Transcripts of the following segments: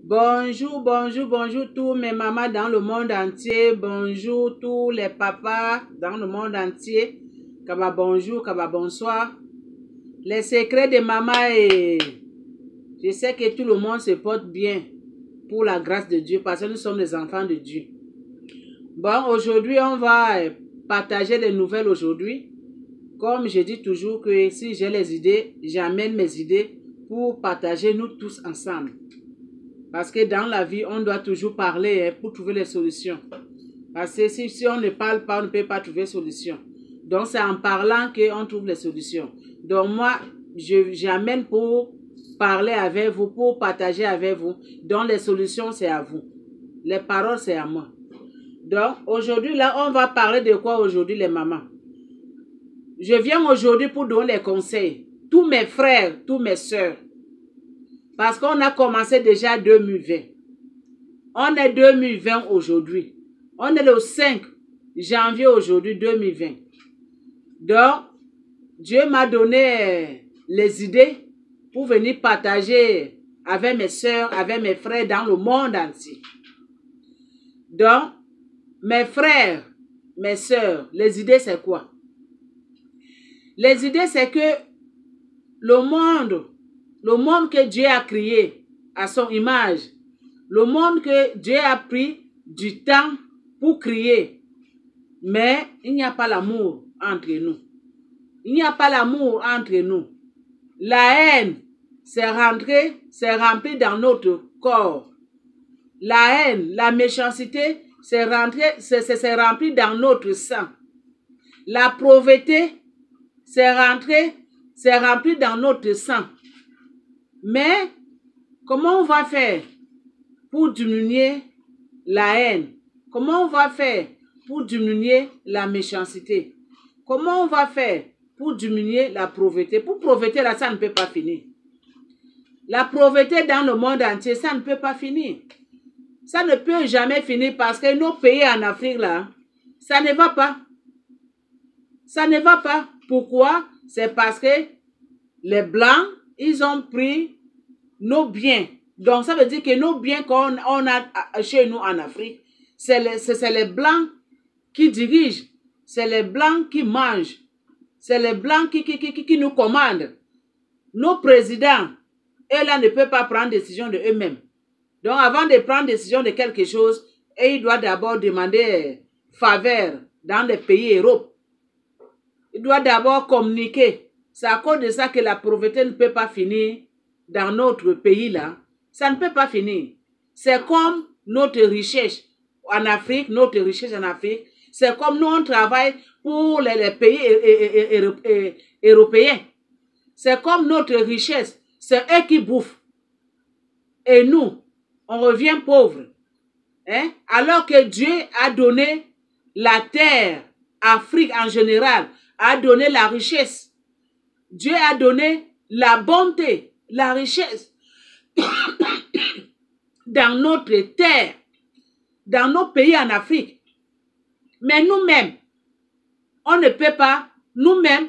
Bonjour, bonjour, bonjour tous mes mamans dans le monde entier. Bonjour tous les papas dans le monde entier. Kaba bonjour, kaba bonsoir. Les secrets de maman et je sais que tout le monde se porte bien pour la grâce de Dieu parce que nous sommes des enfants de Dieu. Bon, aujourd'hui on va partager des nouvelles aujourd'hui. Comme je dis toujours que si j'ai les idées, j'amène mes idées pour partager nous tous ensemble. Parce que dans la vie, on doit toujours parler pour trouver les solutions. Parce que si on ne parle pas, on ne peut pas trouver solution. Donc c'est en parlant qu'on trouve les solutions. Donc moi, j'amène pour parler avec vous, pour partager avec vous. Donc les solutions, c'est à vous. Les paroles, c'est à moi. Donc aujourd'hui, là, on va parler de quoi aujourd'hui, les mamans? Je viens aujourd'hui pour donner les conseils. Tous mes frères, tous mes soeurs. Parce qu'on a commencé déjà 2020. On est 2020 aujourd'hui. On est le 5 janvier aujourd'hui 2020. Donc, Dieu m'a donné les idées pour venir partager avec mes soeurs, avec mes frères dans le monde entier. Donc, mes frères, mes soeurs, les idées c'est quoi? Les idées c'est que le monde que Dieu a créé à son image, le monde que Dieu a pris du temps pour créer, mais il n'y a pas l'amour entre nous. Il n'y a pas l'amour entre nous. La haine, c'est rempli dans notre corps. La haine, la méchanceté, c'est rempli dans notre sang. La pauvreté, c'est rempli dans notre sang. Mais, comment on va faire pour diminuer la haine? Comment on va faire pour diminuer la méchanceté? Comment on va faire pour diminuer la pauvreté? Pour pauvreté, là, ça ne peut pas finir. La pauvreté dans le monde entier, ça ne peut pas finir. Ça ne peut jamais finir parce que nos pays en Afrique, là, ça ne va pas. Ça ne va pas. Pourquoi? C'est parce que les Blancs, ils ont pris nos biens. Donc, ça veut dire que nos biens qu'on a chez nous en Afrique, c'est les Blancs qui dirigent. C'est les Blancs qui mangent. C'est les Blancs qui nous commandent. Nos présidents, eux là, ne peuvent pas prendre décision de eux-mêmes. Donc, avant de prendre décision de quelque chose, ils doivent d'abord demander faveur dans les pays Europe. Ils doivent d'abord communiquer. C'est à cause de ça que la pauvreté ne peut pas finir dans notre pays là. Ça ne peut pas finir. C'est comme notre richesse en Afrique, c'est comme nous on travaille pour les pays européens. C'est comme notre richesse. C'est eux qui bouffent. Et nous, on revient pauvres. Hein? Alors que Dieu a donné la terre, Afrique en général, a donné la richesse. Dieu a donné la bonté, la richesse dans notre terre, dans nos pays en Afrique. Mais nous-mêmes, on ne peut pas, nous-mêmes,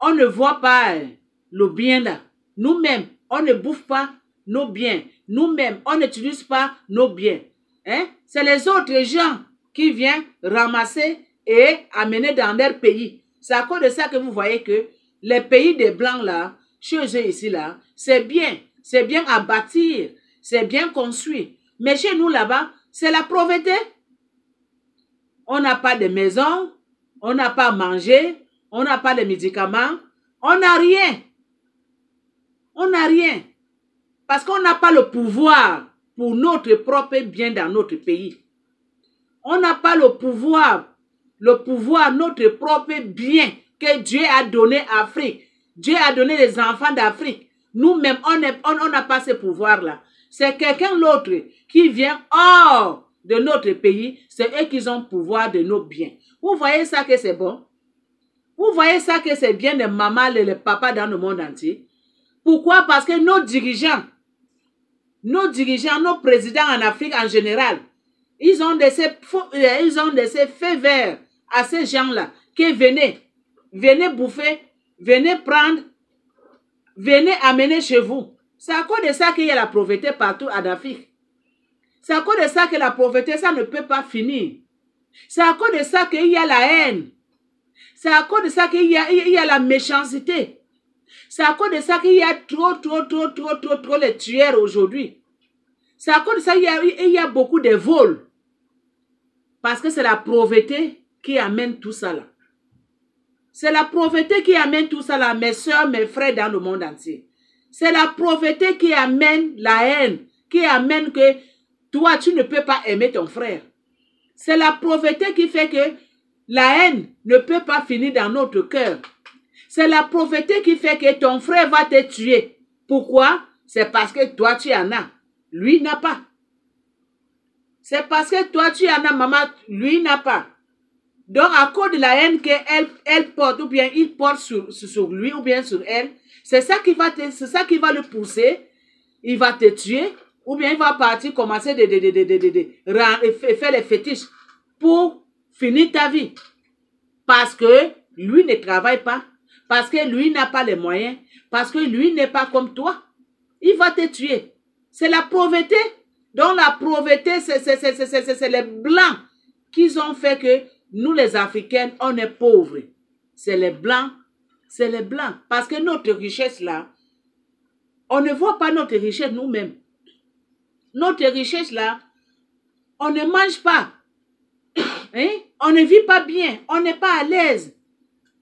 on ne voit pas le bien là. Nous-mêmes, on ne bouffe pas nos biens. Nous-mêmes, on n'utilise pas nos biens. Hein? C'est les autres gens qui viennent ramasser et amener dans leur pays. C'est à cause de ça que vous voyez que les pays des Blancs là, chez eux ici là, c'est bien à bâtir, c'est bien construit. Mais chez nous là-bas, c'est la pauvreté. On n'a pas de maison, on n'a pas à manger, on n'a pas de médicaments, on n'a rien. On n'a rien. Parce qu'on n'a pas le pouvoir pour notre propre bien dans notre pays. On n'a pas le pouvoir, notre propre bien que Dieu a donné à l'Afrique. Dieu a donné les enfants d'Afrique. Nous-mêmes, on n'a pas ce pouvoir-là. C'est quelqu'un d'autre qui vient hors de notre pays. C'est eux qui ont le pouvoir de nos biens. Vous voyez ça que c'est bon? Vous voyez ça que c'est bien les mamans et les papas dans le monde entier? Pourquoi? Parce que nos dirigeants, nos présidents en Afrique en général, ils ont laissé feu vert à ces gens-là que venez bouffer, venez prendre, venez amener chez vous. C'est à cause de ça qu'il y a la pauvreté partout en Afrique. C'est à cause de ça que la pauvreté, ça ne peut pas finir. C'est à cause de ça qu'il y a la haine. C'est à cause de ça qu'il y a la méchanceté. C'est à cause de ça qu'il y a trop les tueurs aujourd'hui. C'est à cause de ça qu'il y a beaucoup de vols. Parce que c'est la pauvreté qui amène tout ça là. C'est la pauvreté qui amène tout ça là, mes soeurs, mes frères dans le monde entier. C'est la pauvreté qui amène la haine, qui amène que toi, tu ne peux pas aimer ton frère. C'est la pauvreté qui fait que la haine ne peut pas finir dans notre cœur. C'est la pauvreté qui fait que ton frère va te tuer. Pourquoi? C'est parce que toi, tu en as. Lui n'a pas. C'est parce que toi, tu en as, maman, lui n'a pas. Donc, à cause de la haine qu'elle porte, ou bien il porte sur lui, ou bien sur elle, c'est ça qui va le pousser. Il va te tuer, ou bien il va partir commencer faire les fétiches pour finir ta vie. Parce que lui ne travaille pas, parce que lui n'a pas les moyens, parce que lui n'est pas comme toi. Il va te tuer. C'est la pauvreté. Donc, la pauvreté, c'est les Blancs qui ont fait que nous, les Africains, on est pauvres. C'est les Blancs. C'est les Blancs. Parce que notre richesse là, on ne voit pas notre richesse nous-mêmes. Notre richesse là, on ne mange pas. Hein? On ne vit pas bien. On n'est pas à l'aise.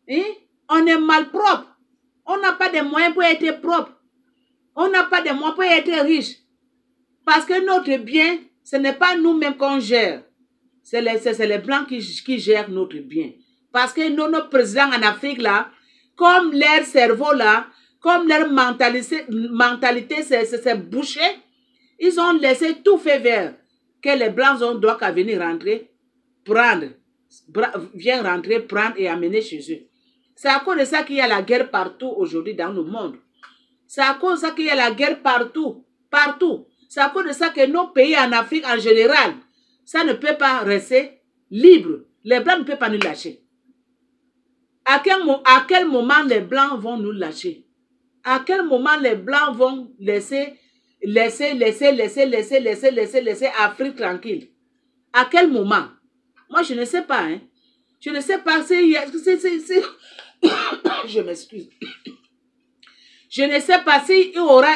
Hein? On est malpropre. On n'a pas de moyens pour être propre. On n'a pas de moyens pour être riche. Parce que notre bien, ce n'est pas nous-mêmes qu'on gère. C'est les Blancs qui gèrent notre bien. Parce que nos présidents en Afrique, là, comme leur cerveau, là, comme leur mentalité c'est bouché, ils ont laissé tout fait vers que les Blancs doivent qu'à venir rentrer, prendre, viennent rentrer, prendre et amener chez eux. C'est à cause de ça qu'il y a la guerre partout aujourd'hui dans le monde. C'est à cause de ça qu'il y a la guerre partout, partout. C'est à cause de ça que nos pays en Afrique en général, ça ne peut pas rester libre. Les Blancs ne peuvent pas nous lâcher. À quel moment les Blancs vont nous lâcher? À quel moment les Blancs vont laisser Afrique tranquille? À quel moment? Moi, je ne sais pas. Hein? Je ne sais pas si... Je m'excuse. Je ne sais pas s'il y aura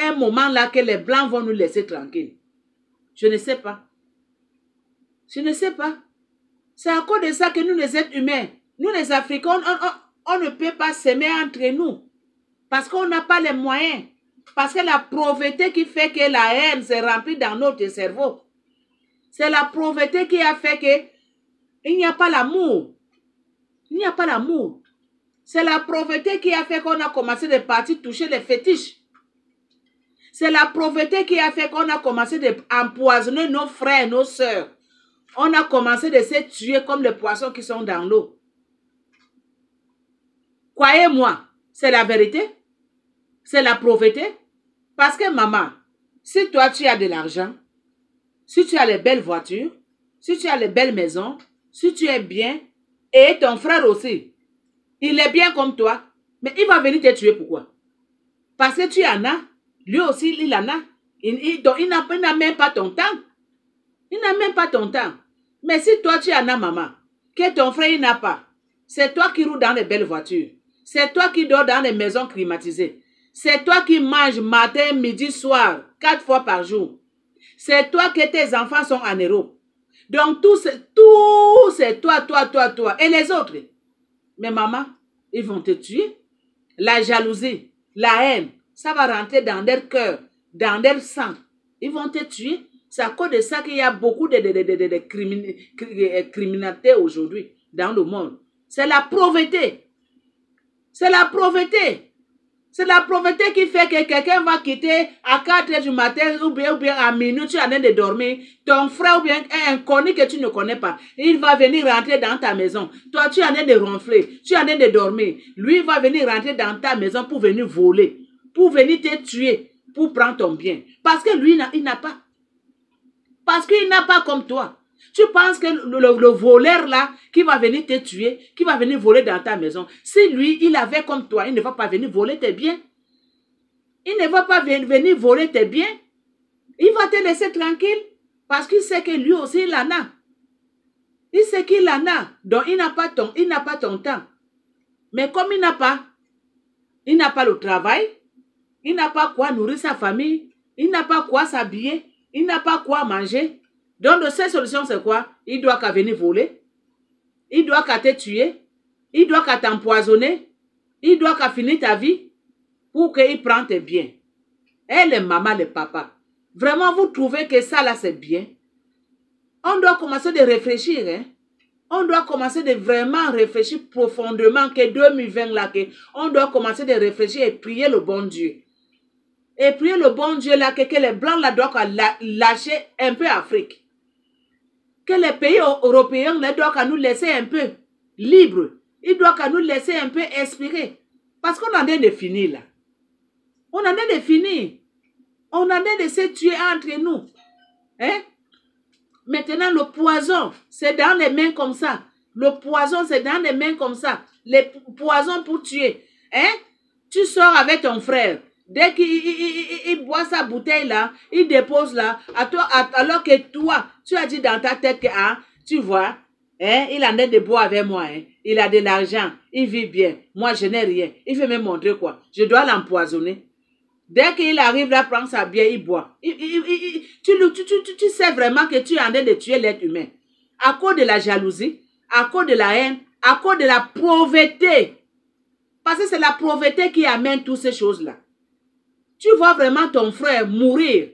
un moment là que les Blancs vont nous laisser tranquilles. Je ne sais pas. Je ne sais pas. C'est à cause de ça que nous, les êtres humains, nous, les Africains, on ne peut pas s'aimer entre nous. Parce qu'on n'a pas les moyens. Parce que la pauvreté qui fait que la haine s'est remplie dans notre cerveau. C'est la pauvreté qui a fait que il n'y a pas l'amour. Il n'y a pas l'amour. C'est la pauvreté qui a fait qu'on a commencé de partir toucher les fétiches. C'est la pauvreté qui a fait qu'on a commencé d'empoisonner nos frères, nos sœurs. On a commencé de se tuer comme les poissons qui sont dans l'eau. Croyez-moi, c'est la vérité. C'est la pauvreté. Parce que maman, si toi tu as de l'argent, si tu as les belles voitures, si tu as les belles maisons, si tu es bien, et ton frère aussi, il est bien comme toi, mais il va venir te tuer. Pourquoi? Parce que tu en as, lui aussi il en a. Il n'a même pas ton temps. Il n'a même pas ton temps. Mais si toi tu en as, maman, que ton frère il n'a pas, c'est toi qui roules dans les belles voitures. C'est toi qui dors dans les maisons climatisées. C'est toi qui manges matin, midi, soir, 4 fois par jour. C'est toi que tes enfants sont en héros. Donc tout c'est toi. Et les autres? Mais maman, ils vont te tuer. La jalousie, la haine, ça va rentrer dans leur cœur, dans leur sang. Ils vont te tuer. C'est à cause de ça qu'il y a beaucoup de criminalité aujourd'hui dans le monde. C'est la pauvreté. C'est la pauvreté. C'est la pauvreté qui fait que quelqu'un va quitter à 4 h du matin ou bien à minuit, tu es en train de dormir. Ton frère ou bien un inconnu que tu ne connais pas, il va venir rentrer dans ta maison. Toi, tu es en train de ronfler, tu es en train de dormir. Lui va venir rentrer dans ta maison pour venir voler, pour venir te tuer, pour prendre ton bien. Parce que lui, il n'a pas. Parce qu'il n'a pas comme toi. Tu penses que le voleur là, qui va venir te tuer, qui va venir voler dans ta maison, si lui, il avait comme toi, il ne va pas venir voler tes biens. Il ne va pas venir voler tes biens. Il va te laisser tranquille. Parce qu'il sait que lui aussi, il en a. Il sait qu'il en a. Donc, il n'a pas ton temps. Mais comme il n'a pas le travail, il n'a pas quoi nourrir sa famille, il n'a pas quoi s'habiller, il n'a pas quoi manger. Donc, de ces solutions, c'est quoi? Il doit qu'à venir voler, il doit qu'à te tuer, il doit qu'à t'empoisonner, il doit qu'à finir ta vie pour qu'il prenne tes biens. Et les mamans, les papas, vraiment, vous trouvez que ça, là, c'est bien? On doit commencer de réfléchir, hein? On doit commencer de vraiment réfléchir profondément que 2020 là, on doit commencer de réfléchir et prier le bon Dieu. Et prier le bon Dieu là, que les Blancs là doivent lâcher un peu l'Afrique. Que les pays européens là doivent nous laisser un peu libres. Ils doivent nous laisser un peu inspirer. Parce qu'on en est de finir là. On en est de finir. On en est de se tuer entre nous. Hein? Maintenant, le poison, c'est dans les mains comme ça. Le poison, c'est dans les mains comme ça. Les poisons pour tuer. Hein? Tu sors avec ton frère. Dès qu'il boit sa bouteille là, il dépose là. Alors que toi, tu as dit dans ta tête que, hein, tu vois, hein, il en est de boire avec moi. Hein. Il a de l'argent. Il vit bien. Moi, je n'ai rien. Il veut me montrer quoi? Je dois l'empoisonner. Dès qu'il arrive là, prendre sa bière, il boit. Tu sais vraiment que tu es en train de tuer l'être humain. À cause de la jalousie, à cause de la haine, à cause de la pauvreté. Parce que c'est la pauvreté qui amène toutes ces choses-là. Tu vois vraiment ton frère mourir.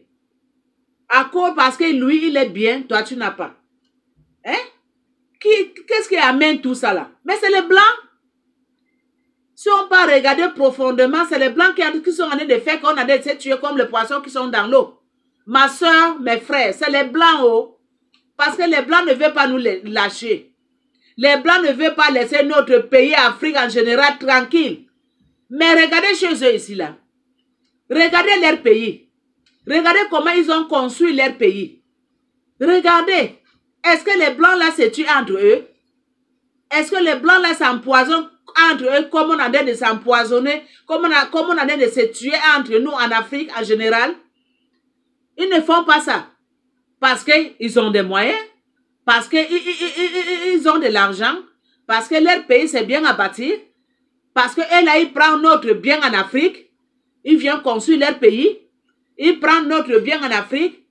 À cause parce que lui, il est bien, toi, tu n'as pas. Hein? Qu'est-ce qui amène tout ça là? Mais c'est les Blancs. Si on peut regarder profondément, c'est les Blancs qui sont en train de faire qu'on a de se tuer comme les poissons qui sont dans l'eau. Ma soeur, mes frères, c'est les Blancs. Oh. Parce que les Blancs ne veulent pas nous lâcher. Les Blancs ne veulent pas laisser notre pays, Afrique en général, tranquille. Mais regardez chez eux ici là. Regardez leur pays. Regardez comment ils ont construit leur pays. Regardez. Est-ce que les Blancs là se tuent entre eux? Est-ce que les Blancs là s'empoisonnent entre eux comme on a de s'empoisonner, comme on a de se tuer entre nous en Afrique en général? Ils ne font pas ça. Parce qu'ils ont des moyens, parce qu'ils ont de l'argent, parce que leur pays c'est bien à bâtir, parce que là, ils prennent notre bien en Afrique, ils viennent construire leur pays, ils prennent notre bien en Afrique,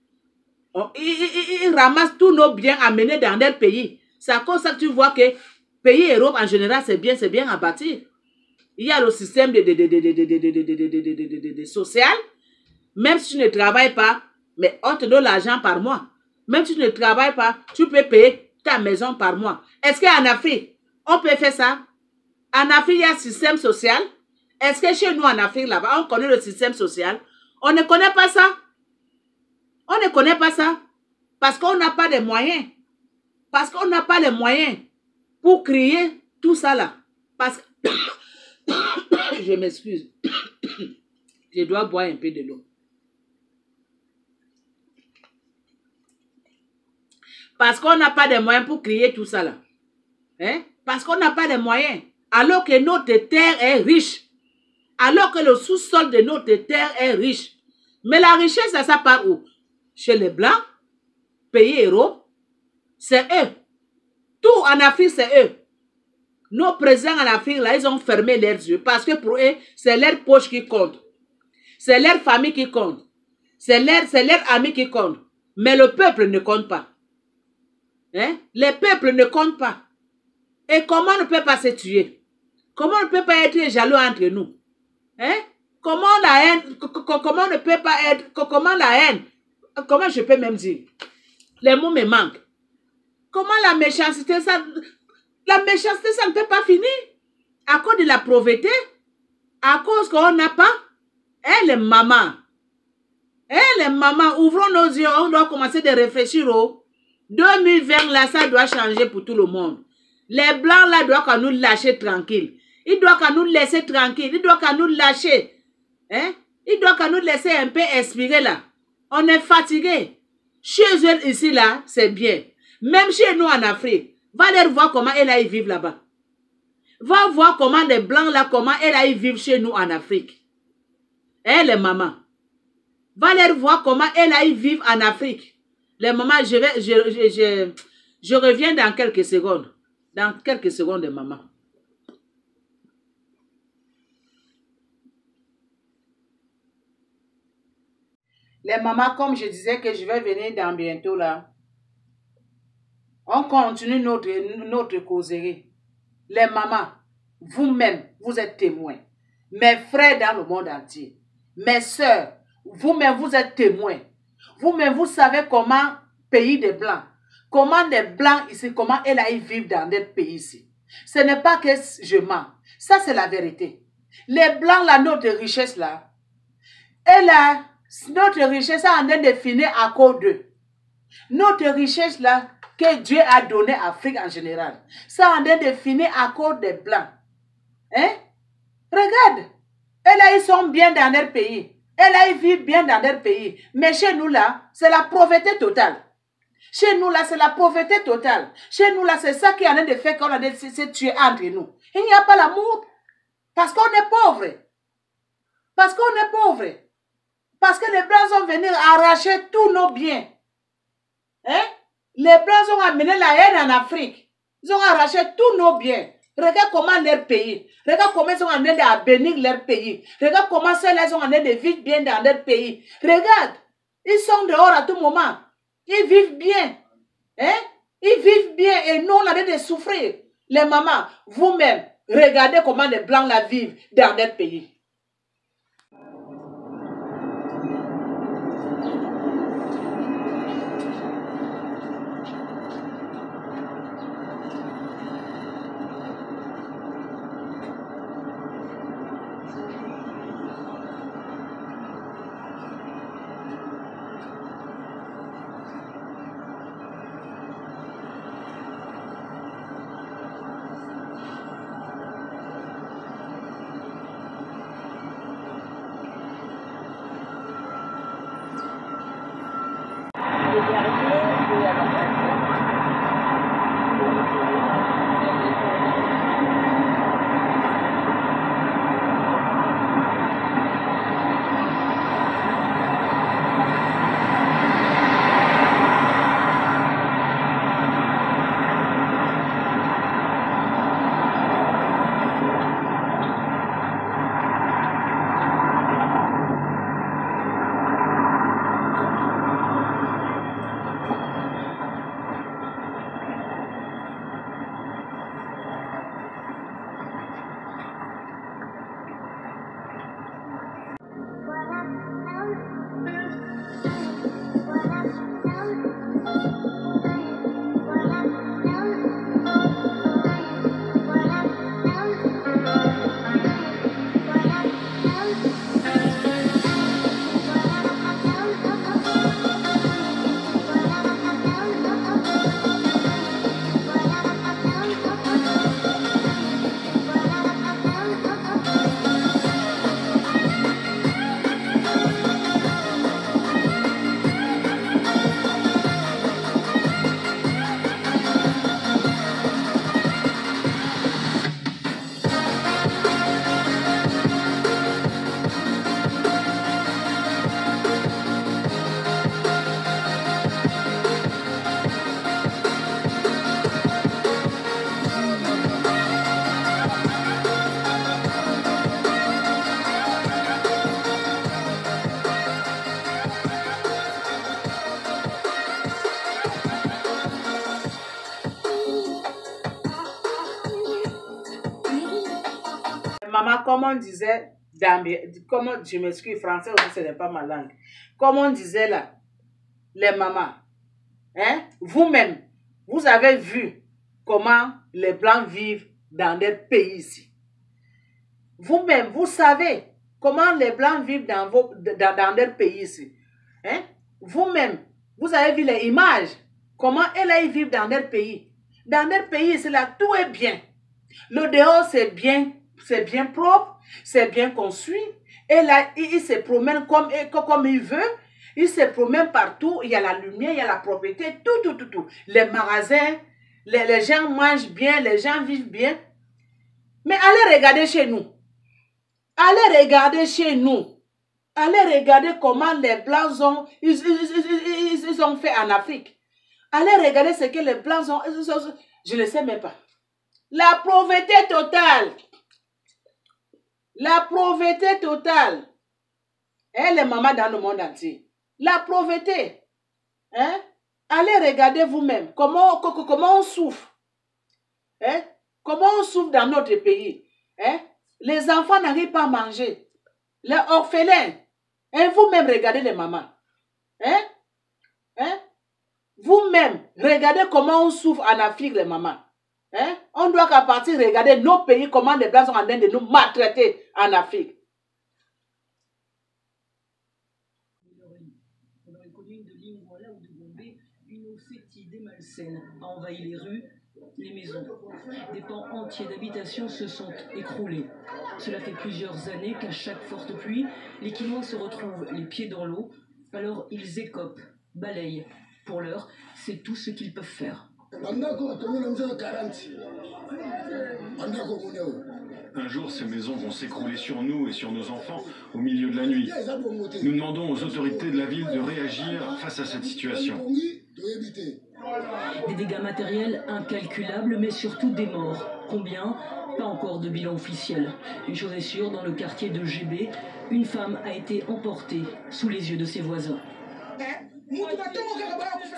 ils ramassent tous nos biens amenés dans leur pays. C'est à cause de ça que tu vois que pays Europe en général, c'est bien à bâtir. Il y a le système de social. Même si tu ne travailles pas, mais on te donne l'argent par mois. Même si tu ne travailles pas, tu peux payer ta maison par mois. Est-ce qu'en Afrique, on peut faire ça? En Afrique, il y a un système social. Est-ce que chez nous, en Afrique, là-bas, on connaît le système social? On ne connaît pas ça. On ne connaît pas ça. Parce qu'on n'a pas de moyens. Parce qu'on n'a pas les moyens pour créer tout ça là. Parce que... Je m'excuse. Je dois boire un peu de l'eau. Parce qu'on n'a pas de moyens pour créer tout ça là. Hein? Parce qu'on n'a pas de moyens. Alors que notre terre est riche. Alors que le sous-sol de notre terre est riche. Mais la richesse, ça part où? Chez les Blancs, pays Europe, c'est eux. Tout en Afrique, c'est eux. Nos présidents en Afrique, là, ils ont fermé leurs yeux. Parce que pour eux, c'est leur poche qui compte. C'est leur famille qui compte. C'est leur ami qui compte. Mais le peuple ne compte pas. Hein? Les peuples ne comptent pas. Et comment on ne peut pas se tuer? Comment on ne peut pas être jaloux entre nous? Hein? Comment la haine, comment on ne peut pas être, comment la haine, comment je peux même dire? Les mots me manquent. Comment la méchanceté, ça ne peut pas finir? À cause de la pauvreté? À cause qu'on n'a pas? Eh les mamans, ouvrons nos yeux, on doit commencer de réfléchir au 2020 là, ça doit changer pour tout le monde. Les Blancs là doivent nous lâcher tranquille. Ils doivent nous laisser tranquille. Ils doivent nous lâcher. Hein? Ils doivent nous laisser un peu expirer là. On est fatigué. Chez eux ici là, c'est bien. Même chez nous en Afrique. Va leur voir comment ils vivent là-bas. Va voir comment les Blancs là, comment ils vivent chez nous en Afrique. Hein les mamans. Va leur voir comment ils vivent en Afrique. Les mamans, je reviens dans quelques secondes. Dans quelques secondes, maman. Les mamans, comme je disais que je vais venir dans bientôt là, on continue notre causerie. Les mamans, vous-même, vous êtes témoins. Mes frères dans le monde entier, mes soeurs, vous-même, vous êtes témoins. Vous-même, vous savez comment, pays des Blancs, comment les Blancs ici, comment ils vivent dans notre pays ici. Ce n'est pas que je mens. Ça, c'est la vérité. Les Blancs, là, notre richesse là, et là, notre richesse est en train de finir à cause d'eux. Notre richesse là, que Dieu a donné à l'Afrique en général, ça en train de finir à cause des Blancs. Hein? Regarde. Et là, ils sont bien dans leur pays. Et là, ils vivent bien dans leur pays. Mais chez nous là, c'est la pauvreté totale. Chez nous là, c'est la pauvreté totale. Chez nous là, c'est ça qui est en train de faire qu'on a de se tuer entre nous. Il n'y a pas l'amour. Parce qu'on est pauvre. Parce qu'on est pauvre. Parce que les Blancs sont venus arracher tous nos biens. Hein? Les Blancs ont amené la haine en Afrique. Ils ont arraché tous nos biens. Regarde comment leur pays. Regarde comment ils sont en train de bénir leur pays. Regarde comment ceux-là sont en train de vivre bien dans leur pays. Regarde. Ils sont dehors à tout moment. Ils vivent bien. Hein? Ils vivent bien et nous, on a de souffrir. Les mamans, vous-même, regardez comment les Blancs la vivent dans leur pays. Maman, comme on disait, comme je m'excuse, français aussi, ce n'est pas ma langue. Comme on disait là, les mamans, hein, vous-même, vous avez vu comment les Blancs vivent dans leur pays ici. Vous-même, vous savez comment les Blancs vivent dans leur pays ici. Hein? Vous-même, vous avez vu les images, comment ils vivent dans leur pays. Dans leur pays ici, là, tout est bien. Le dehors, c'est bien propre, c'est bien construit. Et là, il se promène comme il veut. Il se promène partout. Il y a la lumière, il y a la propriété, tout. Les magasins, les gens mangent bien, les gens vivent bien. Mais allez regarder chez nous. Allez regarder chez nous. Allez regarder comment les Blancs ils ont fait en Afrique. Allez regarder ce que les Blancs ont... Je ne sais même pas. La pauvreté totale. La pauvreté totale. Hein, les mamans dans le monde entier. La pauvreté. Hein? Allez regarder vous-même comment on souffre. Hein? Comment on souffre dans notre pays. Hein? Les enfants n'arrivent pas à manger. Les orphelins. Hein? Vous-même regardez les mamans. Hein? Hein? Vous-même regardez comment on souffre en Afrique les mamans. Hein? On doit qu'à partir regarder nos pays, comment les Blancs sont en train de nous maltraiter en Afrique. Dans les communes de Lingwala ou de Gombe, une eau fétide et malsaine a envahi les rues, les maisons. Des pans entiers d'habitations se sont écroulés. Cela fait plusieurs années qu'à chaque forte pluie, les Kinois se retrouvent les pieds dans l'eau, alors ils écopent, balayent. Pour l'heure, c'est tout ce qu'ils peuvent faire. Un jour, ces maisons vont s'écrouler sur nous et sur nos enfants au milieu de la nuit. Nous demandons aux autorités de la ville de réagir face à cette situation. Des dégâts matériels incalculables, mais surtout des morts. Combien? Pas encore de bilan officiel. Une chose est sûre, dans le quartier de GB, une femme a été emportée sous les yeux de ses voisins.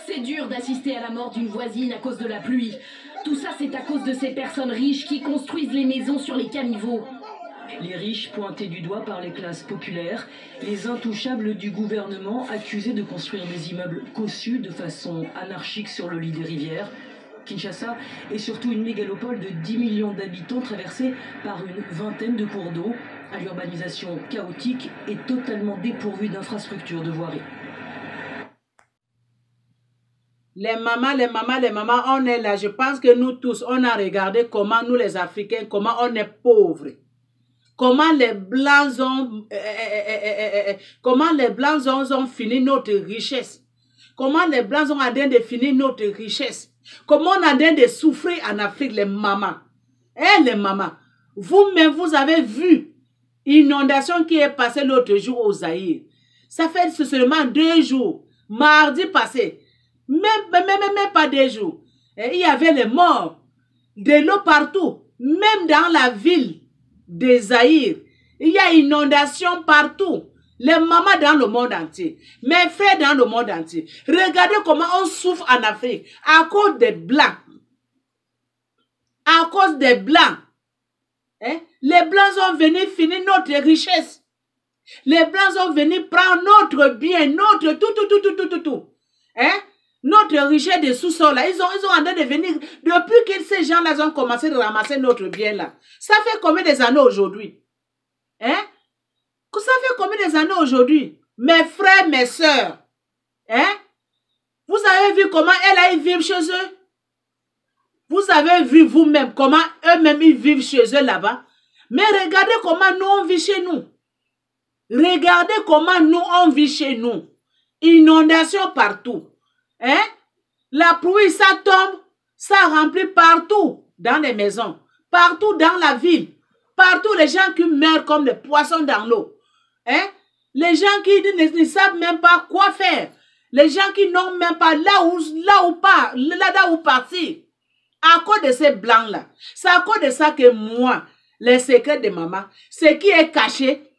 C'est dur d'assister à la mort d'une voisine à cause de la pluie. Tout ça, c'est à cause de ces personnes riches qui construisent les maisons sur les caniveaux. Les riches pointés du doigt par les classes populaires, les intouchables du gouvernement accusés de construire des immeubles cossus de façon anarchique sur le lit des rivières. Kinshasa est surtout une mégalopole de 10 millions d'habitants traversée par une vingtaine de cours d'eau, à l'urbanisation chaotique et totalement dépourvue d'infrastructures de voirie. Les mamans, on est là. Je pense que nous tous, on a regardé comment nous les Africains, comment on est pauvres. Comment les Blancs ont fini notre richesse. Comment les Blancs ont en train de finir notre richesse. Comment on a en train de souffrir en Afrique, les mamans. Eh, les mamans, vous-même, vous avez vu l'inondation qui est passée l'autre jour au Zaïre. Ça fait seulement 2 jours. Mardi passé. Même pas 2 jours. Et il y avait les morts. De l'eau partout. Même dans la ville de Zaïre. Il y a inondation partout. Les mamans dans le monde entier. Mes frères dans le monde entier. Regardez comment on souffre en Afrique. À cause des Blancs. À cause des Blancs. Hein? Les Blancs sont venus finir notre richesse. Les Blancs sont venus prendre notre bien, notre tout. Hein? Notre richesse de sous-sol là, ils ont en train de venir, depuis que ces gens-là ont commencé de ramasser notre bien là. Ça fait combien des années aujourd'hui? Hein? Ça fait combien des années aujourd'hui? Mes frères, mes sœurs. Hein? Vous avez vu comment ils vivent chez eux? Vous avez vu vous-même comment eux-mêmes ils vivent chez eux là-bas? Mais regardez comment nous on vit chez nous. Regardez comment nous on vit chez nous. Inondation partout. Hein? La pluie, ça tombe, ça remplit partout dans les maisons, partout dans la ville, partout les gens qui meurent comme des poissons dans l'eau. Hein? Les gens qui ne savent même pas quoi faire. Les gens qui n'ont même pas là où partir. À cause de ces blancs-là. C'est à cause de ça que moi, les secrets de maman, ce qui est caché,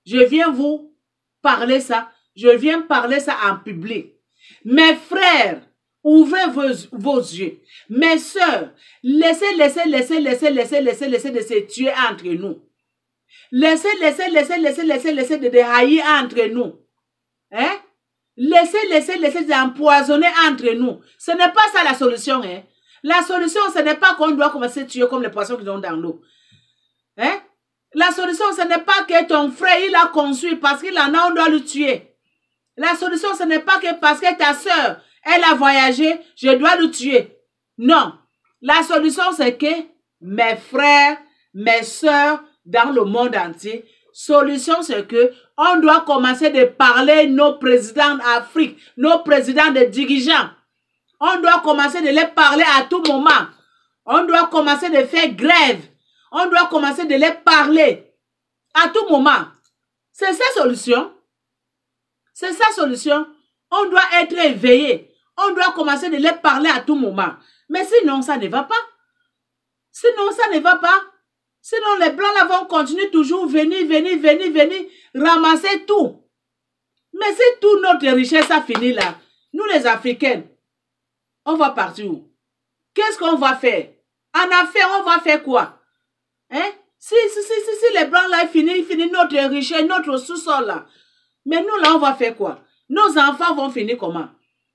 je viens vous parler ça. Je viens parler ça en public. Mes frères, ouvrez vos yeux. Mes sœurs, laissez de se tuer entre nous. Laissez de haïr entre nous. Hein? Laissez d'empoisonner entre nous. Ce n'est pas ça la solution. Hein? La solution, ce n'est pas qu'on doit commencer à tuer comme les poissons qui sont dans l'eau. Hein? La solution, ce n'est pas que ton frère, il a conçu parce qu'il en a, on doit le tuer. La solution, ce n'est pas que parce que ta soeur, elle a voyagé, je dois le tuer. Non. La solution, c'est que mes frères, mes soeurs dans le monde entier, solution, c'est que on doit commencer de parler nos présidents d'Afrique, nos présidents de dirigeants. On doit commencer de les parler à tout moment. On doit commencer de faire grève. On doit commencer de les parler à tout moment. C'est sa solution. C'est sa solution. On doit être éveillé. On doit commencer de les parler à tout moment. Mais sinon, ça ne va pas. Sinon, ça ne va pas. Sinon, les Blancs là vont continuer toujours venir, ramasser tout. Mais si toute notre richesse a fini là, nous les Africains, on va partir où? Qu'est-ce qu'on va faire? En affaires, on va faire quoi? Hein? Si les Blancs là finissent notre richesse, notre sous-sol là. Mais nous là, on va faire quoi? Nos enfants vont finir comment?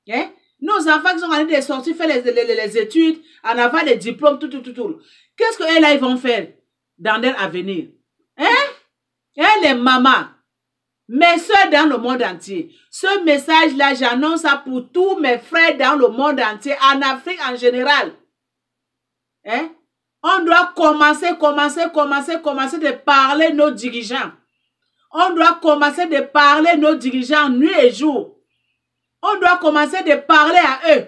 Hein? Nos enfants qui sont en train de sortir, faire les études, en avoir les diplômes, tout. Qu'est-ce que là, ils vont faire dans leur avenir? Hein? Hein, les mamans, mes soeurs dans le monde entier. Ce message-là, j'annonce ça pour tous mes frères dans le monde entier, en Afrique en général. Hein? On doit commencer de parler nos dirigeants. On doit commencer de parler nos dirigeants nuit et jour. On doit commencer de parler à eux.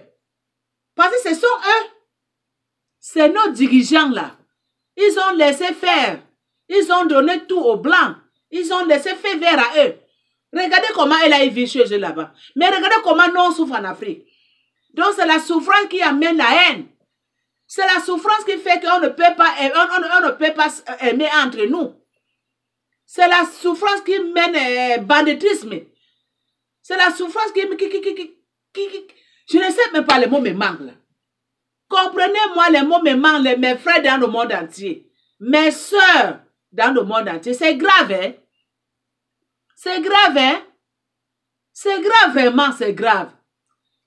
Parce que ce sont eux. C'est nos dirigeants là. Ils ont laissé faire. Ils ont donné tout aux Blancs. Ils ont laissé faire vers à eux. Regardez comment elle a vécu chez eux là-bas. Mais regardez comment nous on souffre en Afrique. Donc c'est la souffrance qui amène la haine. C'est la souffrance qui fait qu'on ne peut pas, on ne peut pas aimer entre nous. C'est la souffrance qui mène banditisme. C'est la souffrance qui... Je ne sais même pas, les mots me manquent là. Comprenez-moi, les mots me manquent, mes frères dans le monde entier. Mes soeurs dans le monde entier. C'est grave, hein? C'est grave, hein? C'est grave, vraiment, c'est grave.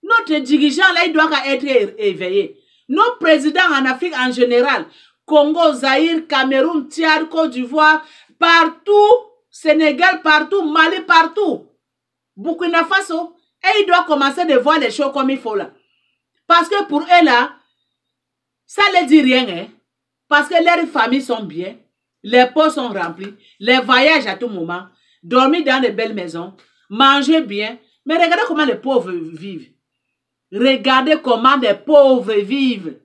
Notre dirigeant là, il doit être éveillé. Nos présidents en Afrique en général, Congo, Zaïre, Cameroun, Tchad, Côte d'Ivoire, partout, Sénégal, partout, Mali, partout, Burkina Faso, et ils doivent commencer de voir les choses comme il faut là. Parce que pour eux là, ça ne les dit rien, hein. Parce que leurs familles sont bien, les poches sont remplis, les voyages à tout moment, dormir dans de belles maisons, manger bien. Mais regardez comment les pauvres vivent. Regardez comment les pauvres vivent.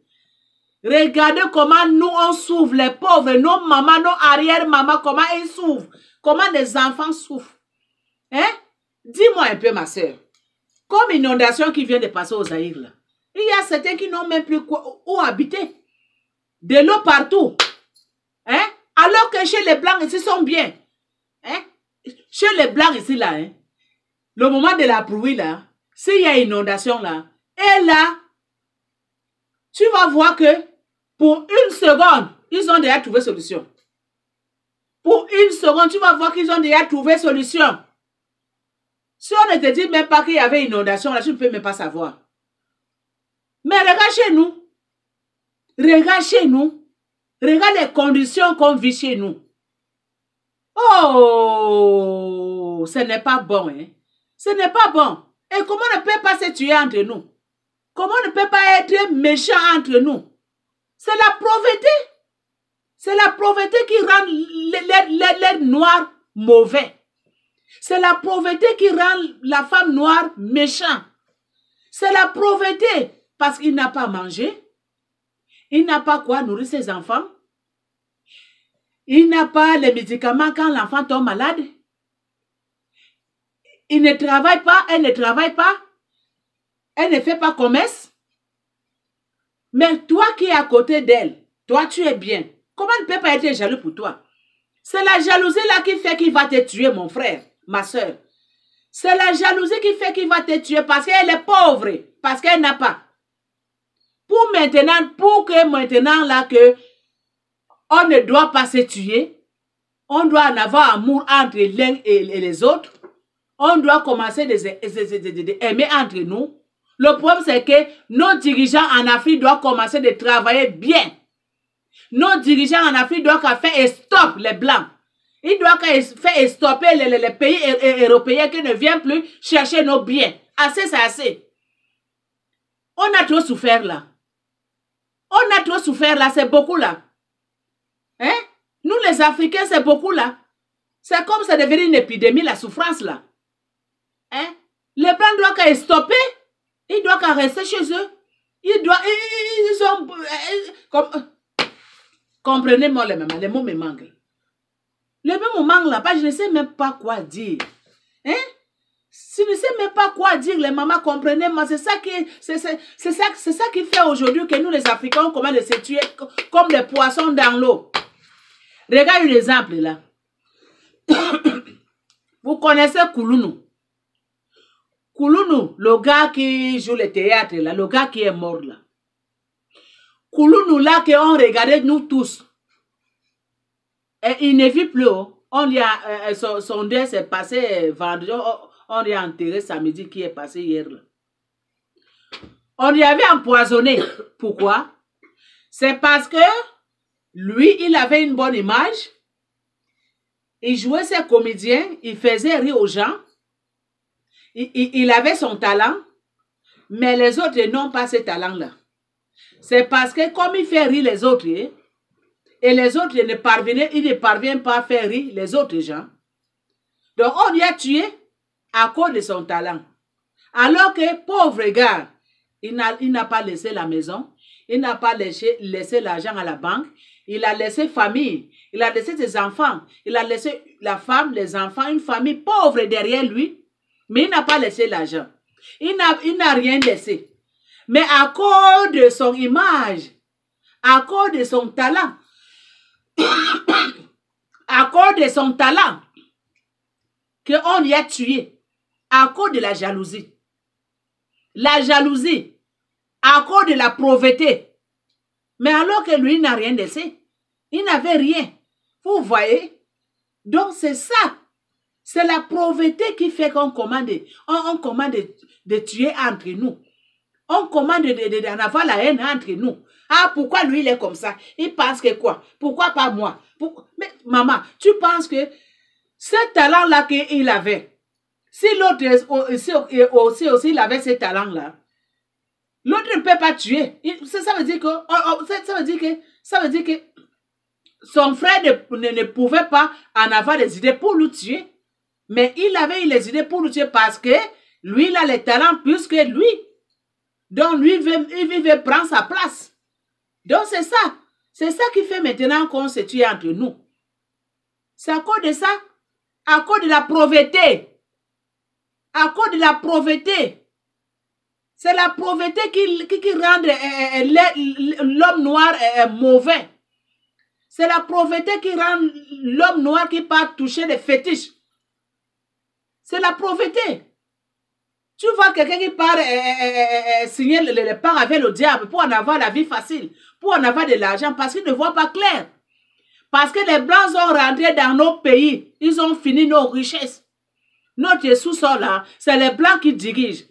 Regardez comment nous on souffre, les pauvres, nos mamans, nos arrière-mamans, comment ils souffrent. Comment les enfants souffrent. Hein? Dis-moi un peu, ma soeur. Comme inondation qui vient de passer aux Zaïre, là. Il y a certains qui n'ont même plus où habiter. De l'eau partout. Hein? Alors que chez les Blancs, ici, sont bien. Hein? Chez les Blancs, ici, là, hein? Le moment de la pluie, là, s'il y a inondation, là, et là, tu vas voir que pour une seconde, ils ont déjà trouvé solution. Pour une seconde, tu vas voir qu'ils ont déjà trouvé solution. Si on ne te dit même pas qu'il y avait inondation, là, tu ne peux même pas savoir. Mais regarde chez nous. Regarde chez nous. Regarde les conditions qu'on vit chez nous. Oh, ce n'est pas bon, hein. Ce n'est pas bon. Et comment on ne peut pas se tuer entre nous? Comment on ne peut pas être méchant entre nous? C'est la pauvreté. C'est la pauvreté qui rend les noirs mauvais. C'est la pauvreté qui rend la femme noire méchante. C'est la pauvreté parce qu'il n'a pas mangé. Il n'a pas quoi nourrir ses enfants. Il n'a pas les médicaments quand l'enfant tombe malade. Il ne travaille pas, elle ne travaille pas. Elle ne fait pas commerce. Mais toi qui es à côté d'elle, toi tu es bien. Comment ne peut pas être jaloux pour toi? C'est la jalousie là qui fait qu'il va te tuer, mon frère, ma soeur. C'est la jalousie qui fait qu'il va te tuer parce qu'elle est pauvre, parce qu'elle n'a pas. Pour que maintenant là que on ne doit pas se tuer, on doit en avoir amour entre l'un et les autres. On doit commencer d'aimer entre nous. Le problème, c'est que nos dirigeants en Afrique doivent commencer de travailler bien. Nos dirigeants en Afrique doivent faire stop les Blancs. Ils doivent faire stopper les pays européens qui ne viennent plus chercher nos biens. Assez, c'est assez. On a trop souffert là. On a trop souffert là, c'est beaucoup là. Hein? Nous les Africains, c'est beaucoup là. C'est comme ça devient une épidémie, la souffrance là. Hein? Les Blancs doivent stopper. Ils doivent rester chez eux. Ils sont... Comprenez-moi les mots me manquent. Les mots me manquent là, je ne sais même pas quoi dire. Hein? Tu ne sais même pas quoi dire, les mamans, comprenez-moi. C'est ça qui fait aujourd'hui que nous, les Africains, on commence à se tuer comme des poissons dans l'eau. Regarde un exemple là. Vous connaissez Koulounou. Koulounou, le gars qui joue le théâtre là, le gars qui est mort là. Koulounou là, qu'on regardait nous tous. Et il ne vit plus. On lui a, son deuil s'est passé vendredi. On lui a enterré samedi qui est passé hier là. On lui avait empoisonné. Pourquoi? C'est parce que lui, il avait une bonne image. Il jouait ses comédiens. Il faisait rire aux gens. Il avait son talent. Mais les autres n'ont pas ce talent-là. C'est parce que comme il fait rire les autres, et les autres il ne parviennent pas à faire rire les autres gens. Donc on lui a tué à cause de son talent. Alors que pauvre gars, il n'a pas laissé la maison, il n'a pas laissé l'argent à la banque, il a laissé famille, il a laissé ses enfants, il a laissé la femme, les enfants, une famille pauvre derrière lui, mais il n'a pas laissé l'argent. Il n'a rien laissé. Mais à cause de son image, à cause de son talent, à cause de son talent, qu'on y a tué, à cause de la jalousie. La jalousie, à cause de la pauvreté. Mais alors que lui n'a rien laissé, il n'avait rien. Vous voyez? Donc c'est ça. C'est la pauvreté qui fait qu'on commande, de tuer entre nous. On commande d'en avoir la haine entre nous. Ah, pourquoi lui il est comme ça? Il pense que quoi? Pourquoi pas moi? Mais maman, tu penses que ce talent-là qu'il avait, si l'autre aussi il avait ce talent-là, l'autre ne peut pas tuer. Ça veut dire que, ça veut dire que son frère ne pouvait pas en avoir des idées pour le tuer. Mais il avait eu les idées pour le tuer parce que lui, il a les talents plus que lui. Donc, lui, il veut prendre sa place. Donc, c'est ça. C'est ça qui fait maintenant qu'on se tue entre nous. C'est à cause de ça. À cause de la pauvreté. À cause de la pauvreté. C'est la pauvreté qui rend l'homme noir mauvais. C'est la pauvreté qui rend l'homme noir qui part toucher les fétiches. C'est la pauvreté. Tu vois quelqu'un qui part signer le part avec le diable pour en avoir la vie facile, pour en avoir de l'argent, parce qu'il ne voit pas clair. Parce que les Blancs sont rentrés dans nos pays, ils ont fini nos richesses. Notre sous-sol là, c'est les Blancs qui dirigent.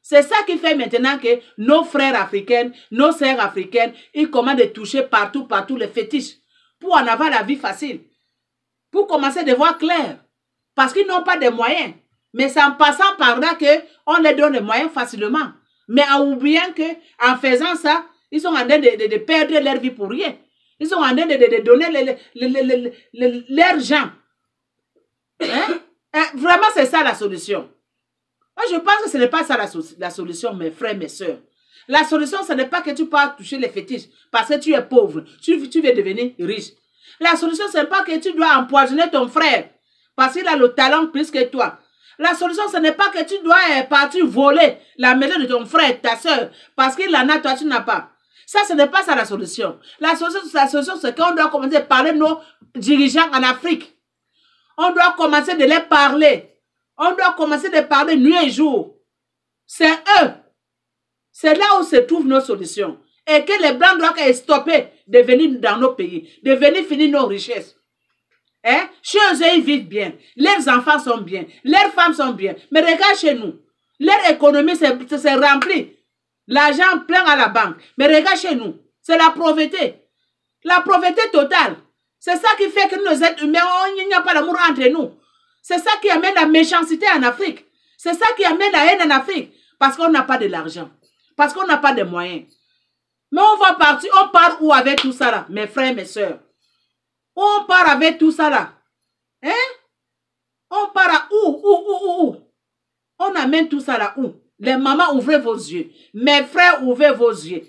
C'est ça qui fait maintenant que nos frères africains, nos sœurs africaines, ils commencent à toucher partout les fétiches, pour en avoir la vie facile, pour commencer à voir clair. Parce qu'ils n'ont pas de moyens. Mais c'est en passant par là qu'on les donne les moyens facilement. Mais en oubliant qu'en faisant ça, ils sont en train de perdre leur vie pour rien. Ils sont en train de donner l'argent. Hein? Vraiment, c'est ça la solution. Moi, je pense que ce n'est pas ça la solution, mes frères, mes soeurs. La solution, ce n'est pas que tu peux toucher les fétiches parce que tu es pauvre. Tu veux devenir riche. La solution, ce n'est pas que tu dois empoisonner ton frère parce qu'il a le talent plus que toi. La solution, ce n'est pas que tu dois partir voler la maison de ton frère, ta soeur, parce qu'il en a, toi, tu n'as pas. Ça, ce n'est pas ça la solution. La solution, c'est qu'on doit commencer à parler de nos dirigeants en Afrique. On doit commencer de les parler. On doit commencer de parler nuit et jour. C'est eux. C'est là où se trouvent nos solutions. Et que les Blancs doivent stopper de venir dans nos pays, de venir finir nos richesses. Hein? Chez eux, ils vivent bien. Leurs enfants sont bien. Leurs femmes sont bien. Mais regarde chez nous. Leur économie s'est remplie. L'argent plein à la banque. Mais regarde chez nous. C'est la pauvreté. La pauvreté totale. C'est ça qui fait que nous, les êtres humains, il n'y a pas d'amour entre nous. C'est ça qui amène la méchanceté en Afrique. C'est ça qui amène la haine en Afrique. Parce qu'on n'a pas de l'argent. Parce qu'on n'a pas de moyens. Mais on va partir. On part où avec tout ça là, mes frères, mes soeurs? On part avec tout ça là. Hein? On part à où? On amène tout ça là où? Les mamans, ouvrez vos yeux. Mes frères, ouvrez vos yeux.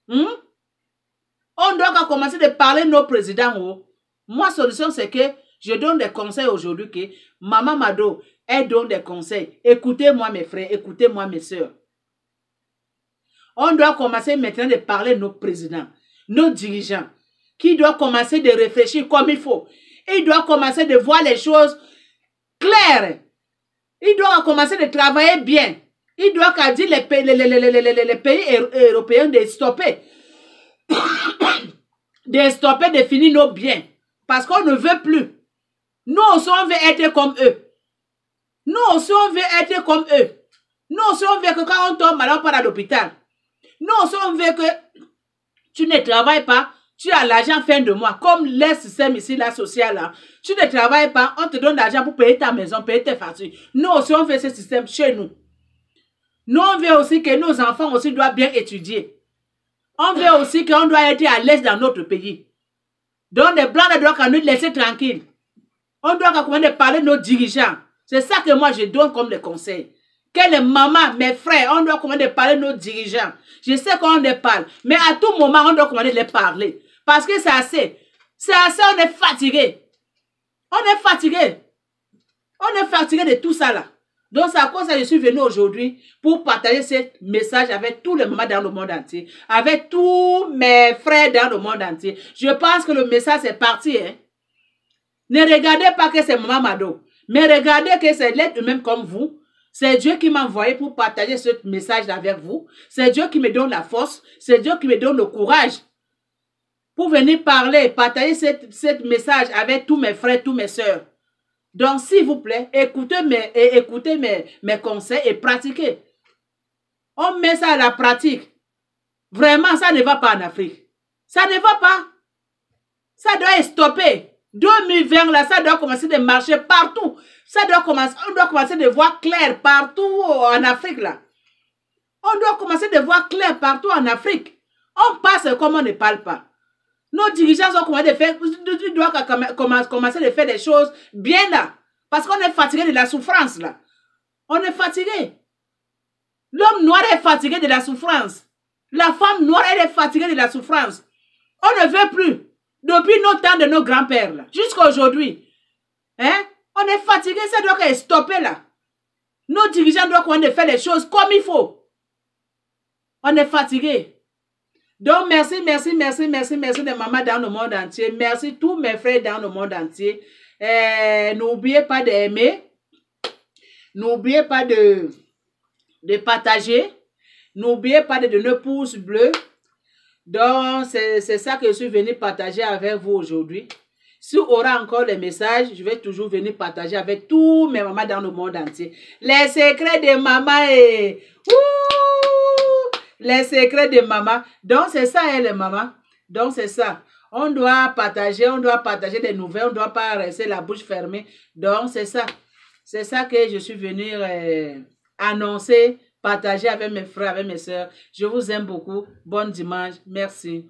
On doit commencer de parler de nos présidents. Moi, solution, c'est que je donne des conseils aujourd'hui que Maman Mado, Elle donne des conseils. Écoutez-moi mes frères, écoutez-moi mes sœurs. On doit commencer maintenant de parler de nos présidents, nos dirigeants, qui doivent commencer de réfléchir comme il faut. Ils doivent commencer de voir les choses claires. Ils doivent commencer de travailler bien. Ils doivent dire les pays européens de stopper. De stopper, de finir nos biens. Parce qu'on ne veut plus. Nous aussi, on veut être comme eux. Nous aussi, on veut être comme eux. Nous aussi, on veut que quand on tombe malade, on part à l'hôpital. Nous aussi, on veut que tu ne travailles pas, tu as l'argent fin de mois. Comme le système ici, la sociale, là. Tu ne travailles pas, on te donne l'argent pour payer ta maison, payer tes factures. Nous aussi, on fait ce système chez nous. Nous, on veut aussi que nos enfants aussi doivent bien étudier. On veut aussi qu'on doit être à l'aise dans notre pays. Donc, les Blancs ne doivent qu'à nous laisser tranquilles. On doit commencer à parler de nos dirigeants. C'est ça que moi, je donne comme des conseils. Que les mamans, mes frères, on doit commencer à parler de nos dirigeants. Je sais qu'on les parle, mais à tout moment, on doit commencer à les parler. Parce que c'est assez. C'est assez, on est fatigué. On est fatigué. On est fatigué de tout ça là. Donc, c'est à cause de ça que je suis venu aujourd'hui pour partager ce message avec tous les mamans dans le monde entier. Avec tous mes frères dans le monde entier. Je pense que le message est parti. Hein? Ne regardez pas que c'est Maman Mado. Mais regardez que c'est l'être humain comme vous. C'est Dieu qui m'a envoyé pour partager ce message avec vous. C'est Dieu qui me donne la force. C'est Dieu qui me donne le courage. Pour venir parler, partager ce message avec tous mes frères, tous mes sœurs. Donc, s'il vous plaît, écoutez mes conseils et pratiquez. On met ça à la pratique. Vraiment, ça ne va pas en Afrique. Ça ne va pas. Ça doit stopper. 2020, là, ça doit commencer de marcher partout. Ça doit commencer, on doit commencer de voir clair partout en Afrique, là. On doit commencer de voir clair partout en Afrique. On passe comme on ne parle pas. Nos dirigeants ont commencé de faire, ils doivent commencer de faire des choses bien là. Parce qu'on est fatigué de la souffrance là. On est fatigué. L'homme noir est fatigué de la souffrance. La femme noire, elle est fatiguée de la souffrance. On ne veut plus. Depuis nos temps de nos grands-pères là. Jusqu'à aujourd'hui. Hein? On est fatigué, ça doit stopper là. Nos dirigeants doivent commencer de faire les choses comme il faut. On est fatigué. Donc, merci de maman dans le monde entier. Merci tous mes frères dans le monde entier. N'oubliez pas d'aimer. N'oubliez pas de partager. N'oubliez pas de donner pouce bleu. Donc, c'est ça que je suis venu partager avec vous aujourd'hui. Si on aura encore les messages, je vais toujours venir partager avec tous mes mamans dans le monde entier. Les secrets de maman et... Les secrets de maman. Donc, c'est ça, hein, les mamans. Donc, c'est ça. On doit partager des nouvelles. On ne doit pas rester la bouche fermée. Donc, c'est ça. C'est ça que je suis venue annoncer, partager avec mes frères, avec mes soeurs. Je vous aime beaucoup. Bon dimanche. Merci.